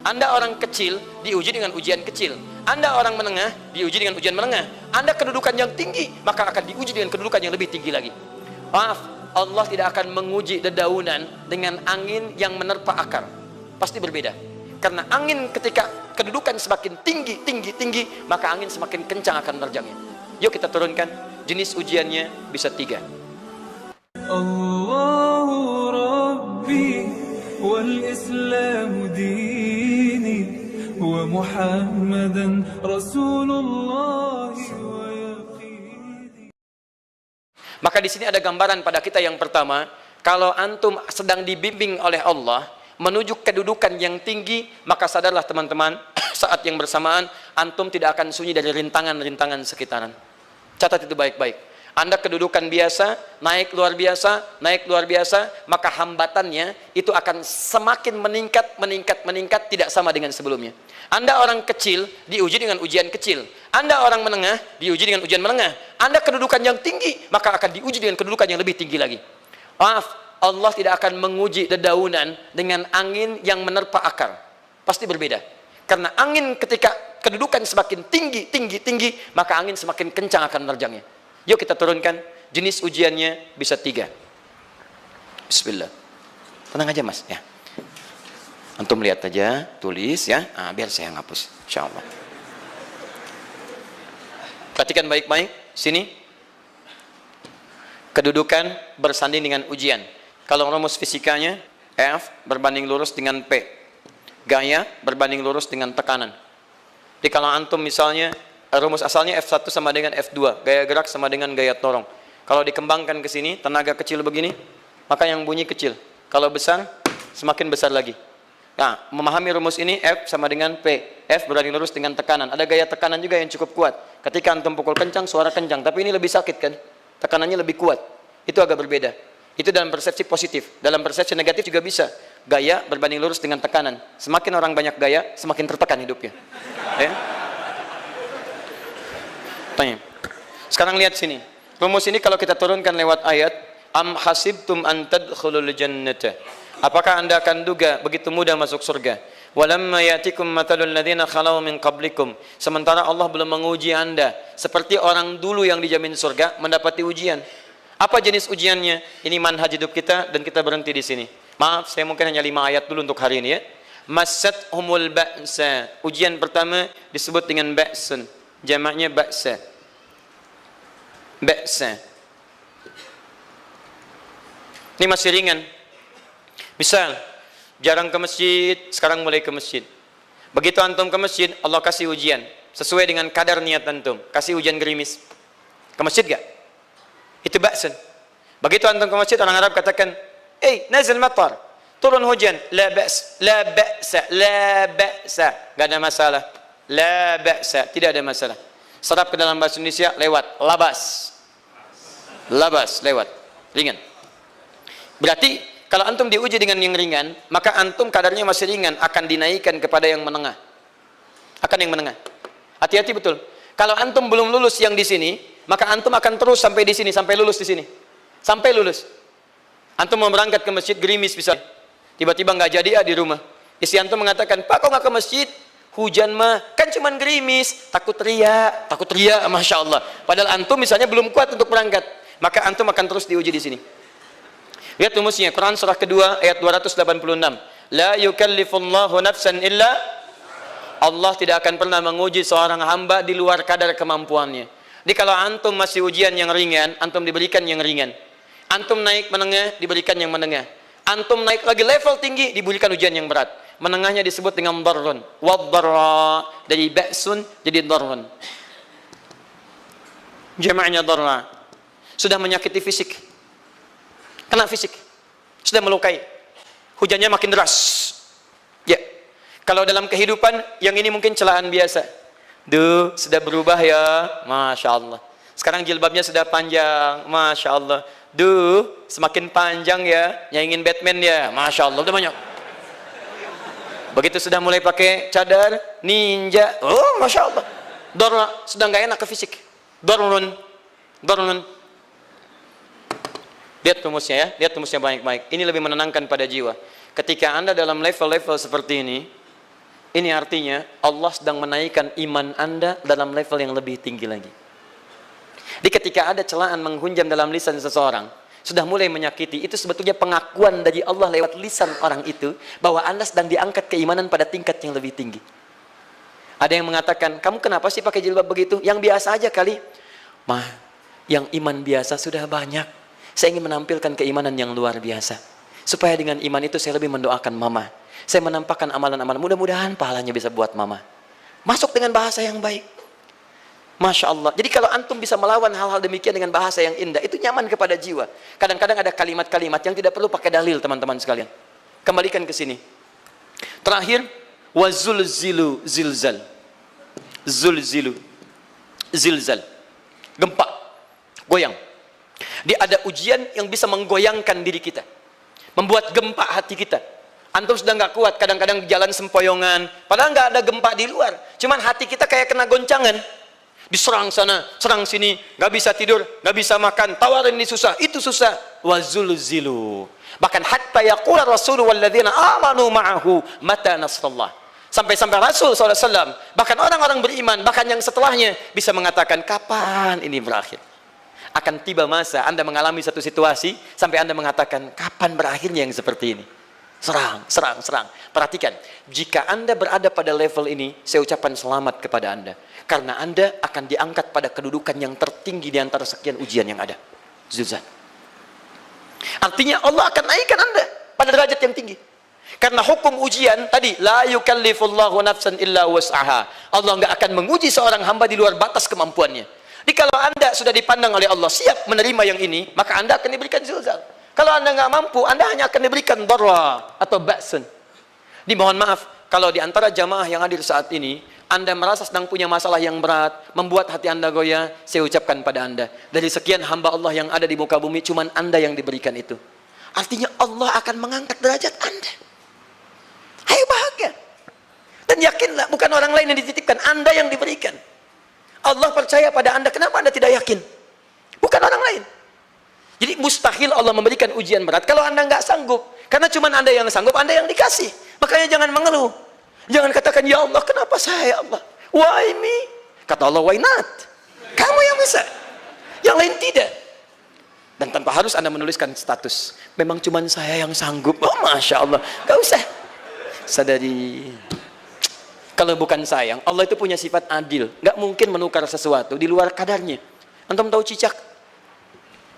Anda orang kecil diuji dengan ujian kecil. Anda orang menengah diuji dengan ujian menengah. Anda kedudukan yang tinggi, maka akan diuji dengan kedudukan yang lebih tinggi lagi. Maaf, Allah tidak akan menguji dedaunan dengan angin yang menerpa akar. Pasti berbeda. Karena angin ketika kedudukan semakin tinggi, maka angin semakin kencang akan menerjangnya. Yuk kita turunkan. Jenis ujiannya bisa 3. Allahu Rabbi wal Islam dini wa Muhammadan Rasulullah wa yaqini. Maka di sini ada gambaran pada kita yang pertama, kalau antum sedang dibimbing oleh Allah menuju kedudukan yang tinggi, maka sadarlah teman-teman, saat yang bersamaan antum tidak akan sunyi dari rintangan-rintangan sekitaran. Catat itu baik-baik. Anda kedudukan biasa, naik luar biasa, maka hambatannya itu akan semakin meningkat, tidak sama dengan sebelumnya. Anda orang kecil diuji dengan ujian kecil. Anda orang menengah diuji dengan ujian menengah. Anda kedudukan yang tinggi, maka akan diuji dengan kedudukan yang lebih tinggi lagi. Maaf, Allah tidak akan menguji dedaunan dengan angin yang menerpa akar. Pasti berbeda. Karena angin ketika kedudukan semakin tinggi, maka angin semakin kencang akan menerjangnya. Yuk kita turunkan. Jenis ujiannya bisa 3. Bismillah. Tenang aja mas ya. Antum lihat aja, tulis ya. Biar saya ngapus, insyaallah. Perhatikan baik-baik. Sini. Kedudukan bersanding dengan ujian. Kalau rumus fisikanya, F berbanding lurus dengan P. Gaya berbanding lurus dengan tekanan. Jadi kalau antum misalnya, rumus asalnya F1 sama dengan F2. Gaya gerak sama dengan gaya dorong. Kalau dikembangkan ke sini, tenaga kecil begini, maka yang bunyi kecil. Kalau besar, semakin besar lagi. Nah, memahami rumus ini, F sama dengan P. F berbanding lurus dengan tekanan. Ada gaya tekanan juga yang cukup kuat. Ketika antum pukul kencang, suara kencang. Tapi ini lebih sakit kan? Tekanannya lebih kuat. Itu agak berbeda. Itu dalam persepsi positif. Dalam persepsi negatif juga bisa. Gaya berbanding lurus dengan tekanan. Semakin orang banyak gaya, semakin tertekan hidupnya. Ya? Tanya. Sekarang lihat sini. Rumus ini kalau kita turunkan lewat ayat, am hasibtum an tadkhulul jannata. Apakah Anda akan duga begitu mudah masuk surga? Walamma yatikum matalul ladzina khalau min qablikum. Sementara Allah belum menguji Anda seperti orang dulu yang dijamin surga mendapati ujian. Apa jenis ujiannya? Ini manhaj hidup kita dan kita berhenti di sini. Maaf, saya mungkin hanya 5 ayat dulu untuk hari ini ya. Massatuhumul ba'sa. Ujian pertama disebut dengan ba'sun. Jamaknya ba'sa. Ba'sa. Ini masih ringan. Misal, jarang ke masjid, sekarang mulai ke masjid. Begitu antum ke masjid, Allah kasih ujian. Sesuai dengan kadar niat antum. Kasih ujian gerimis. Ke masjid gak? Itu ba'sun. Begitu antum ke masjid, orang Arab katakan, nazil matar. Turun hujan. La ba's, la ba'sa, la ba'sa. Gak ada masalah. La ba'sa. Tidak ada masalah. Serap ke dalam bahasa Indonesia, lewat. Labas. Labas, lewat. Ringan. Berarti, kalau antum diuji dengan yang ringan, maka antum kadarnya masih ringan, akan dinaikkan kepada yang menengah. Akan yang menengah. Hati-hati betul. Kalau antum belum lulus yang di sini, maka antum akan terus sampai di sini, sampai lulus di sini. Sampai lulus. Antum mau berangkat ke masjid, gerimis bisa. Tiba-tiba nggak jadi di rumah. Istri antum mengatakan, Pak kok nggak ke masjid? Hujan mah, kan cuman gerimis. Takut teriak, Masya Allah. Padahal antum misalnya belum kuat untuk berangkat. Maka antum akan terus diuji di sini. Lihat rumusnya, Quran surah kedua ayat 286. La yukallifullahu nafsan illa. Allah tidak akan pernah menguji seorang hamba di luar kadar kemampuannya. Jadi kalau antum masih ujian yang ringan, antum diberikan yang ringan. Antum naik menengah, diberikan yang menengah. Antum naik lagi level tinggi, diberikan ujian yang berat. Menengahnya disebut dengan darrun. Waddarra, dari ba'sun jadi darrun. Jamaknya darra. Sudah menyakiti fisik. Kena fisik. Sudah melukai. Hujannya makin deras. Ya. Kalau dalam kehidupan, yang ini mungkin celaan biasa. Duh, sudah berubah ya. Masya Allah. Sekarang jilbabnya sudah panjang. Masya Allah. Duh, semakin panjang ya. Yang ingin Batman ya. Masya Allah. Udah banyak. Begitu sudah mulai pakai cadar, ninja. Oh, Masya Allah. Darra, sudah nggak enak ke fisik. Darrun. Darrun. Lihat rumusnya ya. Lihat rumusnya baik-baik. Ini lebih menenangkan pada jiwa. Ketika Anda dalam level-level seperti ini, Ini artinya Allah sedang menaikkan iman Anda dalam level yang lebih tinggi lagi. Jadi ketika ada celaan menghunjam dalam lisan seseorang, sudah mulai menyakiti, itu sebetulnya pengakuan dari Allah lewat lisan orang itu, bahwa Anda sedang diangkat keimanan pada tingkat yang lebih tinggi. Ada yang mengatakan, kamu kenapa sih pakai jilbab begitu? Yang biasa aja kali. Mah, yang iman biasa sudah banyak. Saya ingin menampilkan keimanan yang luar biasa. Supaya dengan iman itu saya lebih mendoakan mama. Saya menampakkan amalan-amalan, mudah-mudahan pahalanya bisa buat mama. Masuk dengan bahasa yang baik. Masya Allah. Jadi kalau antum bisa melawan hal-hal demikian dengan bahasa yang indah, itu nyaman kepada jiwa. Kadang-kadang ada kalimat-kalimat yang tidak perlu pakai dalil, teman-teman sekalian. Kembalikan ke sini. Terakhir, wazulzilu zilzal. Zulzilu zilzal. Gempa, goyang. Dia ada ujian yang bisa menggoyangkan diri kita, membuat gempa hati kita. Antum sudah nggak kuat, kadang-kadang jalan sempoyongan, padahal nggak ada gempa di luar, cuman hati kita kayak kena goncangan. Diserang sana, serang sini, nggak bisa tidur, nggak bisa makan, tawarin ini susah, itu susah. Wazulzilu. Bahkan hatta yaqula Rasulullah walladzina amanu ma'ahu mata nasrullah. Sampai-sampai Rasul SAW, bahkan orang-orang beriman, bahkan yang setelahnya bisa mengatakan, kapan ini berakhir? Akan tiba masa Anda mengalami satu situasi sampai Anda mengatakan, kapan berakhirnya yang seperti ini? Serang, serang, serang. Perhatikan, jika Anda berada pada level ini, saya ucapkan selamat kepada Anda. Karena Anda akan diangkat pada kedudukan yang tertinggi di antara sekian ujian yang ada. Zuzan. Artinya Allah akan naikkan Anda pada derajat yang tinggi. Karena hukum ujian tadi, la yukallifullahu nafsan illa wus'aha. Allah nggak akan menguji seorang hamba di luar batas kemampuannya. Jadi kalau Anda sudah dipandang oleh Allah siap menerima yang ini, maka Anda akan diberikan zilzal. Kalau Anda nggak mampu, Anda hanya akan diberikan darra atau ba'sun. Dimohon maaf, kalau di antara jamaah yang hadir saat ini, Anda merasa sedang punya masalah yang berat, membuat hati Anda goyah, saya ucapkan pada Anda, dari sekian hamba Allah yang ada di muka bumi, cuman Anda yang diberikan itu. Artinya Allah akan mengangkat derajat Anda. Ayo bahagia. Dan yakinlah, bukan orang lain yang dititipkan, Anda yang diberikan. Allah percaya pada Anda, kenapa Anda tidak yakin? Bukan orang lain. Jadi mustahil Allah memberikan ujian berat kalau Anda nggak sanggup. Karena cuma Anda yang sanggup, Anda yang dikasih. Makanya jangan mengeluh. Jangan katakan, ya Allah, kenapa saya, ya Allah? Why me? Kata Allah, why not? Kamu yang bisa. Yang lain tidak. Dan tanpa harus Anda menuliskan status. Memang cuma saya yang sanggup. Oh, Masya Allah. Gak usah. Sadari. Kalau bukan sayang, Allah itu punya sifat adil. Gak mungkin menukar sesuatu di luar kadarnya. Antum tahu cicak?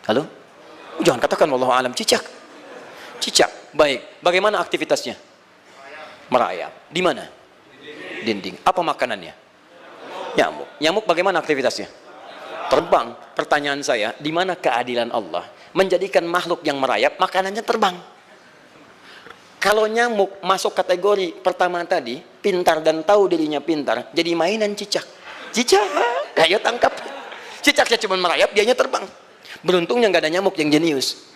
Halo? Jangan katakan wallahu alam, cicak. Cicak, baik. Bagaimana aktivitasnya? Merayap. Di mana? Dinding. Apa makanannya? Nyamuk. Nyamuk bagaimana aktivitasnya? Terbang. Pertanyaan saya, di mana keadilan Allah menjadikan makhluk yang merayap makanannya terbang? Kalau nyamuk masuk kategori pertama tadi, pintar dan tahu dirinya pintar, jadi mainan cicak. Cicak, ayo tangkap. Cicaknya cuma merayap, dianya terbang. Beruntungnya nggak ada nyamuk yang jenius.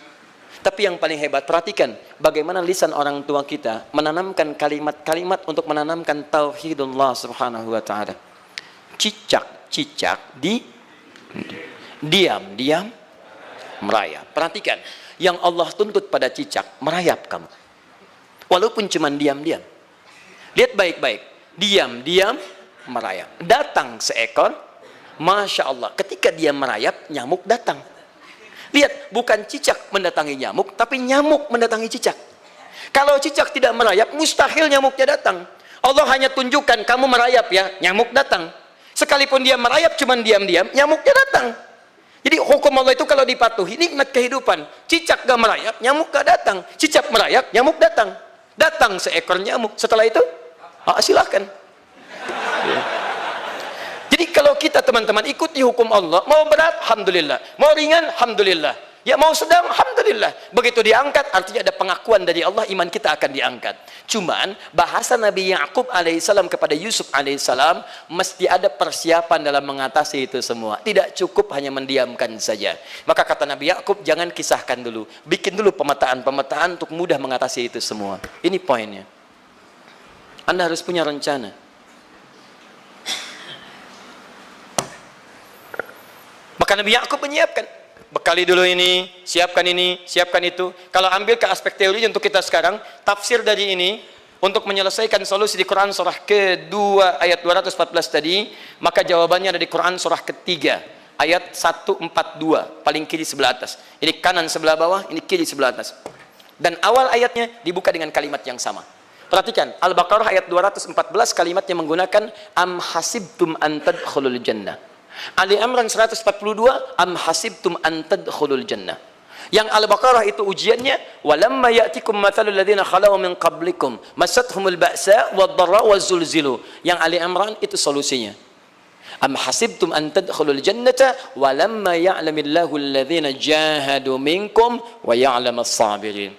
Tapi yang paling hebat, perhatikan bagaimana lisan orang tua kita menanamkan kalimat-kalimat untuk menanamkan tauhidullah subhanahu wa ta'ala. Cicak diam merayap. Perhatikan, yang Allah tuntut pada cicak, merayap kamu. Walaupun cuma diam-diam. Lihat baik-baik, diam merayap. Datang seekor, Masya Allah, ketika dia merayap, nyamuk datang. Lihat, bukan cicak mendatangi nyamuk, tapi nyamuk mendatangi cicak. Kalau cicak tidak merayap, mustahil nyamuknya datang. Allah hanya tunjukkan, kamu merayap ya, nyamuk datang. Sekalipun dia merayap, cuman diam-diam, nyamuknya datang. Jadi hukum Allah itu kalau dipatuhi, nikmat kehidupan. Cicak gak merayap, nyamuk gak datang. Cicak merayap, nyamuk datang. Datang seekor nyamuk. Setelah itu, silahkan. Ya. Jadi kalau kita teman-teman ikuti hukum Allah, mau berat, alhamdulillah. Mau ringan, alhamdulillah. Ya mau sedang, alhamdulillah. Begitu diangkat, artinya ada pengakuan dari Allah, iman kita akan diangkat. Cuman, bahasa Nabi Ya'qub alaihissalam kepada Yusuf alaihissalam, mesti ada persiapan dalam mengatasi itu semua. Tidak cukup hanya mendiamkan saja. Maka kata Nabi Ya'qub, jangan kisahkan dulu. Bikin dulu pemetaan-pemetaan untuk mudah mengatasi itu semua. Ini poinnya. Anda harus punya rencana. Maka Nabi Ya'qub menyiapkan, bekali dulu ini, siapkan itu. Kalau ambil ke aspek teori untuk kita sekarang, tafsir dari ini, untuk menyelesaikan solusi di Quran surah kedua ayat 214 tadi, maka jawabannya ada di Quran surah ketiga ayat 142, paling kiri sebelah atas. Ini kanan sebelah bawah, ini kiri sebelah atas. Dan awal ayatnya dibuka dengan kalimat yang sama. Perhatikan, Al-Baqarah ayat 214 kalimatnya menggunakan am hasibtum an tadkhulul jannah. Ali Imran 142 am hasibtum an tadkhulul jannah. Yang Al-Baqarah itu ujiannya, walamma ya'tikum mathalul ladzina khalau min qablikum masathumul ba'sa wad-dharra waz-zulzilu. Yang Ali Imran itu solusinya. Am hasibtum an tadkhulul jannata walamma ya'lamillahu alladzina jahadu minkum wa ya'lamas sabirin.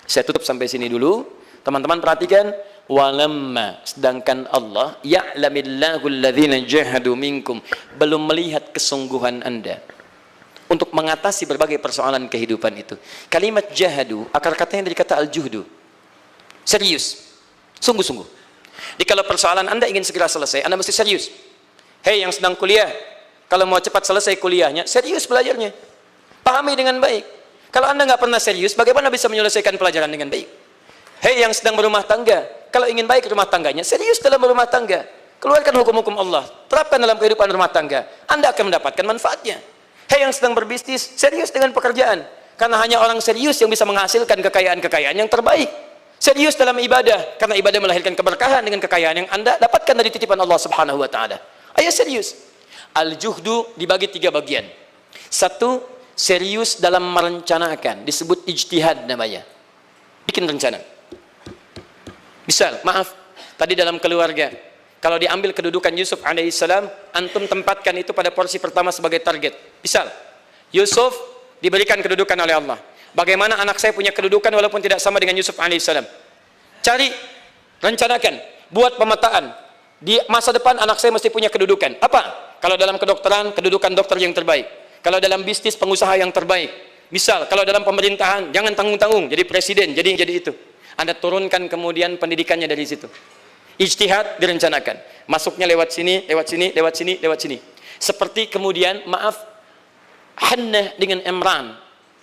Saya tutup sampai sini dulu. Teman-teman perhatikan, walamma, sedangkan Allah ya'lamillahu alladzina jahadu minkum, belum melihat kesungguhan Anda untuk mengatasi berbagai persoalan kehidupan itu. Kalimat jahadu, akar katanya dari kata al-juhdu. Serius. Sungguh-sungguh. Jadi kalau persoalan Anda ingin segera selesai, Anda mesti serius. Hei yang sedang kuliah, kalau mau cepat selesai kuliahnya, serius belajarnya. Pahami dengan baik. Kalau Anda nggak pernah serius, bagaimana bisa menyelesaikan pelajaran dengan baik? Hei yang sedang berumah tangga, kalau ingin baik rumah tangganya, serius dalam berumah tangga. Keluarkan hukum-hukum Allah, terapkan dalam kehidupan rumah tangga. Anda akan mendapatkan manfaatnya. Hei yang sedang berbisnis, serius dengan pekerjaan. Karena hanya orang serius yang bisa menghasilkan kekayaan-kekayaan yang terbaik. Serius dalam ibadah, karena ibadah melahirkan keberkahan dengan kekayaan yang Anda dapatkan dari titipan Allah Subhanahu wa taala. Ayo serius. Al-juhdu dibagi 3 bagian. 1, serius dalam merencanakan, disebut ijtihad namanya. Bikin rencana. Misal, maaf, tadi dalam keluarga, kalau diambil kedudukan Yusuf alaihissalam, antum tempatkan itu pada porsi pertama sebagai target. Misal, Yusuf diberikan kedudukan oleh Allah. Bagaimana anak saya punya kedudukan walaupun tidak sama dengan Yusuf alaihissalam? Cari, rencanakan, buat pemetaan. Di masa depan anak saya mesti punya kedudukan. Apa? Kalau dalam kedokteran, kedudukan dokter yang terbaik. Kalau dalam bisnis, pengusaha yang terbaik. Misal, kalau dalam pemerintahan, jangan tanggung-tanggung, jadi presiden, jadi itu. Anda turunkan kemudian pendidikannya dari situ. Ijtihad direncanakan, masuknya lewat sini, lewat sini, lewat sini, lewat sini. Seperti kemudian, maaf, Hannah dengan Imran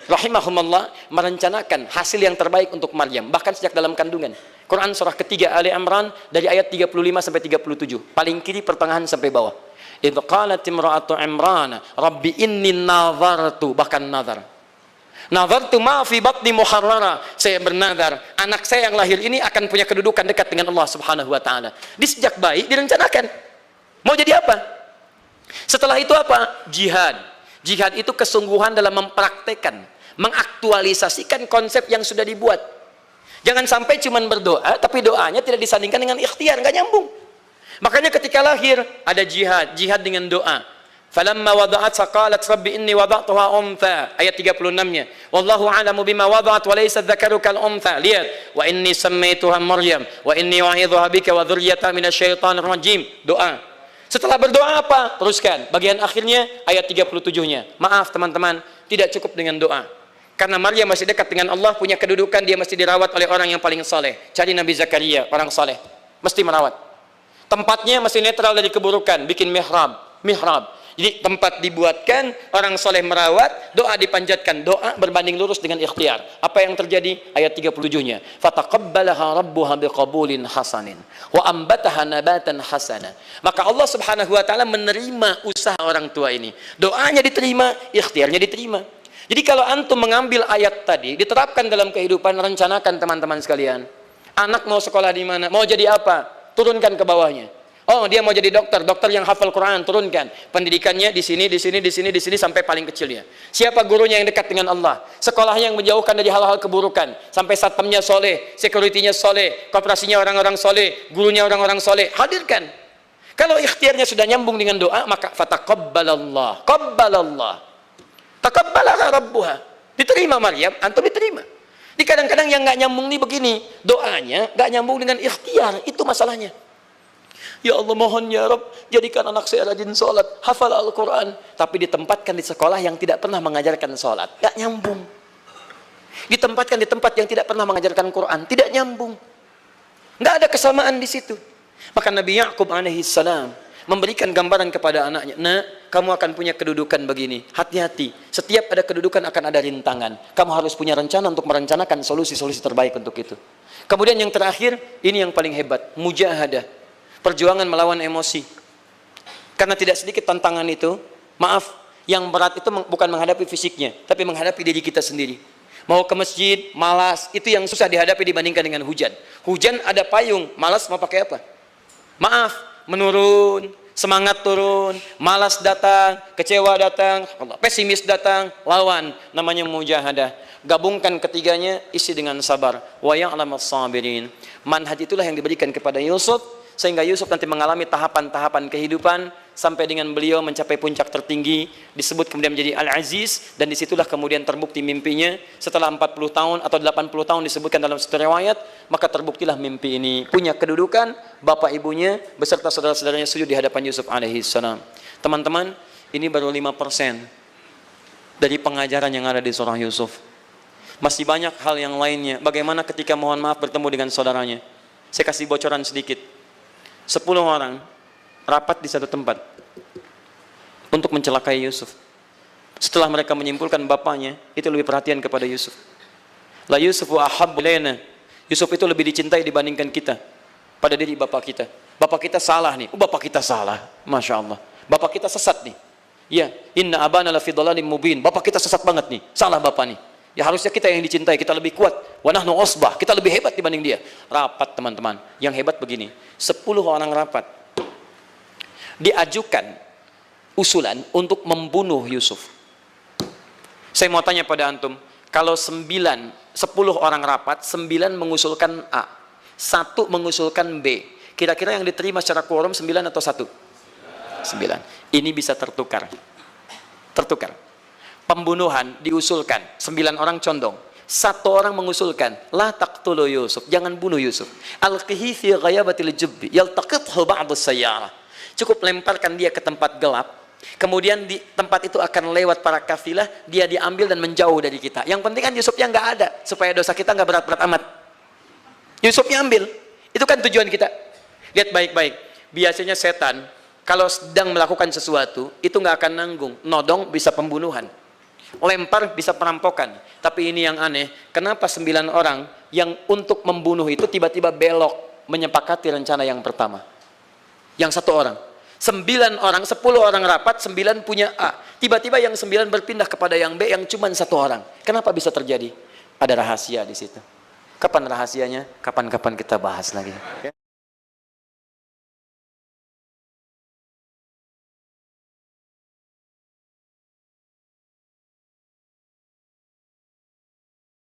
rahimahumullah merencanakan hasil yang terbaik untuk Maryam, bahkan sejak dalam kandungan. Quran surah ketiga Ali Imran dari ayat 35 sampai 37, paling kiri pertengahan sampai bawah. Idz qalat imra'atu Imran rabbi inni nazartu, bahkan nazar. Nazartu ma fi batni muharrara, saya bernazar anak saya yang lahir ini akan punya kedudukan dekat dengan Allah Subhanahu wa taala. Di sejak bayi direncanakan. Mau jadi apa? Setelah itu apa? Jihad. Jihad itu kesungguhan dalam mempraktekkan, mengaktualisasikan konsep yang sudah dibuat. Jangan sampai cuma berdoa tapi doanya tidak disandingkan dengan ikhtiar, nggak nyambung. Makanya ketika lahir ada jihad, jihad dengan doa. Falamma wada'at saqalat rabbi inni wada'tuha untha, ayat 36-nya. Wallahu a'lamu bima wada'at wa laysa dzakaru kal untha. Lihat, wa inni sammaituha Maryam wa inni wa'idhuha bika wa dzurriyyataha minasyaitonir rajim. Doa. Setelah berdoa apa? Teruskan. Bagian akhirnya ayat 37-nya. Maaf teman-teman, tidak cukup dengan doa. Karena Maryam masih dekat dengan Allah, punya kedudukan, dia mesti dirawat oleh orang yang paling saleh. Cari Nabi Zakaria, orang saleh. Mesti merawat. Tempatnya mesti netral dari keburukan, bikin mihrab. Jadi tempat dibuatkan, orang soleh merawat, doa dipanjatkan, doa berbanding lurus dengan ikhtiar. Apa yang terjadi? Ayat 37-nya. Fataqabbalaha rabbuha biqabulin hasanin wa ambataha nabatan hasana. Maka Allah Subhanahu wa taala menerima usaha orang tua ini. Doanya diterima, ikhtiarnya diterima. Jadi kalau antum mengambil ayat tadi, diterapkan dalam kehidupan, rencanakan teman-teman sekalian. Anak mau sekolah di mana? Mau jadi apa? Turunkan ke bawahnya. Oh, dia mau jadi dokter, dokter yang hafal Quran, turunkan. Pendidikannya di sini, di sini, di sini, di sini sampai paling kecilnya. Siapa gurunya yang dekat dengan Allah? Sekolahnya yang menjauhkan dari hal-hal keburukan, sampai satpamnya soleh, securitynya soleh, koperasinya orang-orang soleh, gurunya orang-orang soleh. Hadirkan. Kalau ikhtiarnya sudah nyambung dengan doa, maka fataqabbalallah, qabbalallah. Taqabbalaha rabbuha. Diterima Maryam, antum diterima. Di kadang-kadang yang nggak nyambung nih begini, doanya nggak nyambung dengan ikhtiar, itu masalahnya. Ya Allah mohon ya Rabb, jadikan anak saya rajin sholat, hafal Al-Quran, tapi ditempatkan di sekolah yang tidak pernah mengajarkan sholat, gak nyambung. Ditempatkan di tempat yang tidak pernah mengajarkan Quran, tidak nyambung. Gak ada kesamaan di situ. Maka Nabi Ya'qub alaihissalam memberikan gambaran kepada anaknya, "Nak, kamu akan punya kedudukan begini. Hati-hati. Setiap ada kedudukan akan ada rintangan. Kamu harus punya rencana untuk merencanakan solusi-solusi terbaik untuk itu." Kemudian yang terakhir, ini yang paling hebat, mujahadah. Perjuangan melawan emosi. Karena tidak sedikit tantangan itu, maaf, yang berat itu bukan menghadapi fisiknya, tapi menghadapi diri kita sendiri. Mau ke masjid, malas, itu yang susah dihadapi dibandingkan dengan hujan. Hujan ada payung, malas mau pakai apa? Maaf, menurun, semangat turun, malas datang, kecewa datang, pesimis datang, lawan, namanya mujahadah. Gabungkan ketiganya, isi dengan sabar. Wa ya'lamas sabirin. Manhaj itulah yang diberikan kepada Yusuf, sehingga Yusuf nanti mengalami tahapan-tahapan kehidupan sampai dengan beliau mencapai puncak tertinggi, disebut kemudian menjadi Al-Aziz, dan disitulah kemudian terbukti mimpinya setelah 40 tahun atau 80 tahun disebutkan dalam satu riwayat, maka terbuktilah mimpi ini punya kedudukan, bapak ibunya beserta saudara-saudaranya sujud di hadapan Yusuf alaihi salam. Teman-teman, ini baru 5% dari pengajaran yang ada di surah Yusuf. Masih banyak hal yang lainnya. Bagaimana ketika mohon maaf bertemu dengan saudaranya. Saya kasih bocoran sedikit. 10 orang rapat di satu tempat untuk mencelakai Yusuf. Setelah mereka menyimpulkan bapaknya itu lebih perhatian kepada Yusuf. La Yusufu ahabbu ilaina. Yusuf itu lebih dicintai dibandingkan kita pada diri bapak kita. Bapak kita salah nih. Bapak kita salah. Masya Allah. Bapak kita sesat nih. Ya, inna abana lafi dhalalim mubin. Bapak kita sesat banget nih. Salah bapak nih. Ya harusnya kita yang dicintai, kita lebih kuat. Wa nahnu usbah, kita lebih hebat dibanding dia. Rapat teman-teman. Yang hebat begini, 10 orang rapat. Diajukan usulan untuk membunuh Yusuf. Saya mau tanya pada antum, kalau 10 orang rapat, 9 mengusulkan A, 1 mengusulkan B. Kira-kira yang diterima secara quorum 9 atau 1? 9. Ini bisa tertukar. Tertukar. Pembunuhan diusulkan, 9 orang condong, 1 orang mengusulkan, la taqtulu Yusuf, jangan bunuh Yusuf. Alqihi fi ghayabatil jubbi yaltaqithu ba'd as-sayyarah. Cukup lemparkan dia ke tempat gelap. Kemudian di tempat itu akan lewat para kafilah, dia diambil dan menjauh dari kita. Yang penting kan Yusufnya nggak ada, supaya dosa kita nggak berat-berat amat. Yusufnya ambil, itu kan tujuan kita. Lihat baik-baik. Biasanya setan kalau sedang melakukan sesuatu itu nggak akan nanggung, nodong bisa pembunuhan. Lempar bisa perampokan. Tapi ini yang aneh, kenapa 9 orang yang untuk membunuh itu tiba-tiba belok menyepakati rencana yang pertama? Yang 1 orang. 9 orang, 10 orang rapat, 9 punya A. Tiba-tiba yang 9 berpindah kepada yang B yang cuma 1 orang. Kenapa bisa terjadi? Ada rahasia di situ. Kapan rahasianya? Kapan-kapan kita bahas lagi.